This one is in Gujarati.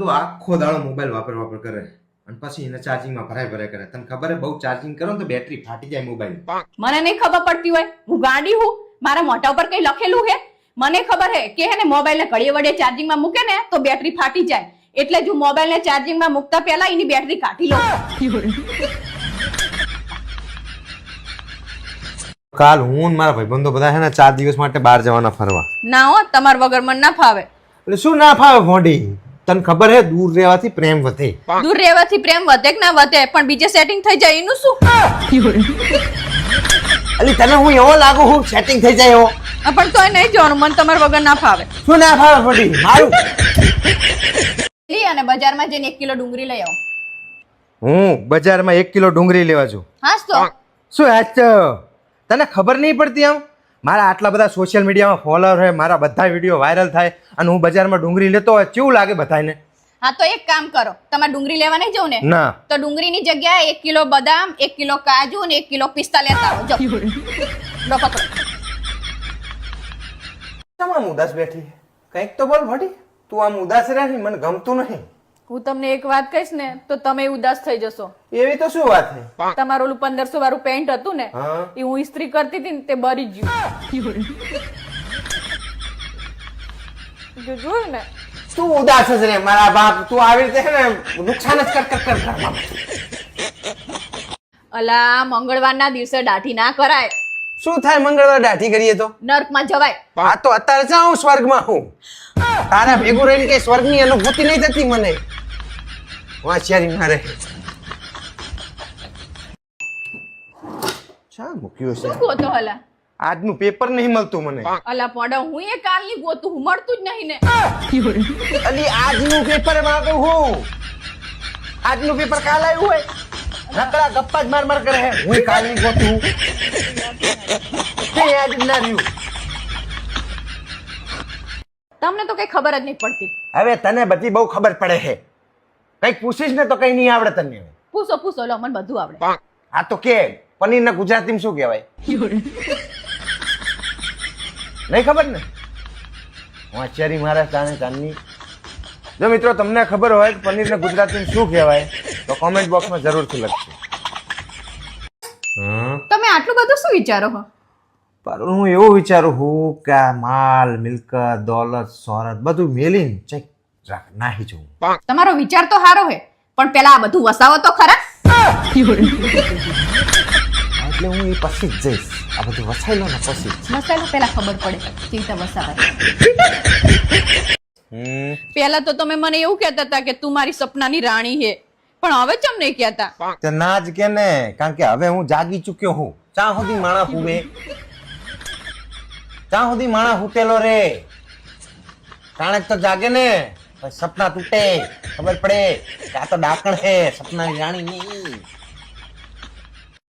તું આખો દાડો મોબાઈલ વાપર કરે અને પછી એને ચાર્જિંગમાં ભરાય કરે. તને ખબર હે બહુ ચાર્જિંગ કરો તો બેટરી ફાટી જાય મોબાઈલ. મને નહીં ખબર પડતી હોય, હું ગાંડી હું? મારા મોઢા ઉપર કઈ લખેલું હે? મને ખબર હે કે હે ને મોબાઈલ ને ઘડીએ વડે ચાર્જિંગમાં મૂકે ને તો બેટરી ફાટી જાય, એટલે જ હું મોબાઈલ ને ચાર્જિંગમાં મૂકતા પહેલા એની બેટરી કાઢી લઉં. કાલ હું મારા ભાઈબંધો બધા છે ને 4 દિવસ માટે બહાર જવાના ફરવા. ના હો, તમાર વગર મને ના ફાવે. એટલે શું ના ફાવે ભોંડી? તને ખબર હે દૂર રહેવાથી પ્રેમ વધે. દૂર રહેવાથી પ્રેમ વધે કે ના વધે, પણ બીજે સેટિંગ થઈ જાય એનું શું? અલી તને હું એવો લાગુ હું સેટિંગ થઈ જાય એવો? પણ તોય નહીં જોવાનું, મને તમાર વગર ના ફાવે. શું ના ફાવે ભોંડી? મારું અને બજારમાં જઈને 1 કિલો ડુંગળી લઈ આવો. હું બજારમાં 1 કિલો ડુંગળી લેવા છું. હાસ તો શું હાચ? તને ખબર નહીં પડતી? આમ મારા આટલા બધા સોશિયલ મીડિયામાં ફોલોઅર હોય, મારા બધા વિડીયો વાયરલ થાય અને હું બજારમાં ડુંગળી લેતો હોય, કેવું લાગે બધાને? હા તો એક કામ કરો, તમારે ડુંગળી લેવા નહીં જવું ને? ના. તો ડુંગળીની જગ્યાએ 1 કિલો બદામ, 1 કિલો કાજુ અને 1 કિલો પિસ્તા લેતા આવો. જો લો પકડો. કેમ આમ ઉદાસ બેઠી? કંઈક તો બોલ ભડી. તું આમ ઉદાસ રહે ને, મને ગમતું નહીં. હું તમને એક વાત કહીશ ને તો તમે ઉદાસ થઈ જશો. એવી તો શું વાત છે? તમારું ઓલું 1500 વાળું પેન્ટ હતું ને, હા. એ હું ઇસ્ત્રી કરતી હતી ને તે બરી ગયું. જોયું ને? તું ઉદાસ જ રે મારા બાપ. તું આવી રીતે છે ને નુકસાન જ કર. અલા, મંગળવારના દિવસે દાઢી ના કરાય. શું થાય મંગળવાર દાઢી કરીએ તો? નર્કમાં જવાય. આ તો અત્યારે જાઉં સ્વર્ગમાં હું. તારા ભેગું રહીને કઈ સ્વર્ગની અનુભૂતિ નહીં થતી મને. વાંચિયારી મારે શા મૂક્યું છે? શું ગોતો હલા? આજનું પેપર નહીં મળતું મને. અલા પોડા, હું એ કાલની ગોતું, હું મળતું જ નહીં ને. અલી આજનું પેપર માંગુ હું. આજનું પેપર કાલ આવ્યું હોય. નકરા ગપ્પા જ માર કરે હે. હું કાલની ગોતું. તે આજ ના રહ્યું. તમને તો કઈ ખબર જ નહીં પડતી. હવે તને બધી બહુ ખબર પડે છે. કઈક પૂછીશ ને તો કઈ નહીં આવડે તને. પૂછો પૂછો, લો મને બધું આવડે. આ તો કે પનીરને ગુજરાતીમાં શું કહેવાય? નહીં ખબર ને? વાંચિયારી મારા ચાને ચાંદની. જો મિત્રો તમને ખબર હોય કે પનીરને ગુજરાતીમાં શું કહેવાય તો કોમેન્ટ બોક્સમાં જરૂરથી લખજો. તમે આટલું બધું શું વિચારો છો? પર હું એવું વિચારું છું કે આ માલ મિલકત દોલત શોહરત બધું મેલીને ચેક નાહી જવું. તમારો વિચાર તો સારો છે, પણ પેલા આ બધું વસાવો તો ખરા. એટલે હું એ પછી જ જઈશ. આ બધું વસાઈ લો ને પછી. મસાલો પેલા ખબર પડે ચિંતા વસાવાય. પેલા તો તમે મને એવું કહેતા હતા કે તું મારી સપનાની રાણી છે, પણ હવે ચમ નહીં કહેતા? તે ના જ કે ને, કારણ કે હવે હું જાગી ચૂક્યો હું. ચા સુધી માણા હુવે, ચા સુધી માણા હુટેલો રે. કાણક તો જાગે ને, સપના તૂટે, ખબર પડે કે આ તો ડાકણ હે, સપનાની રાણી નહીં.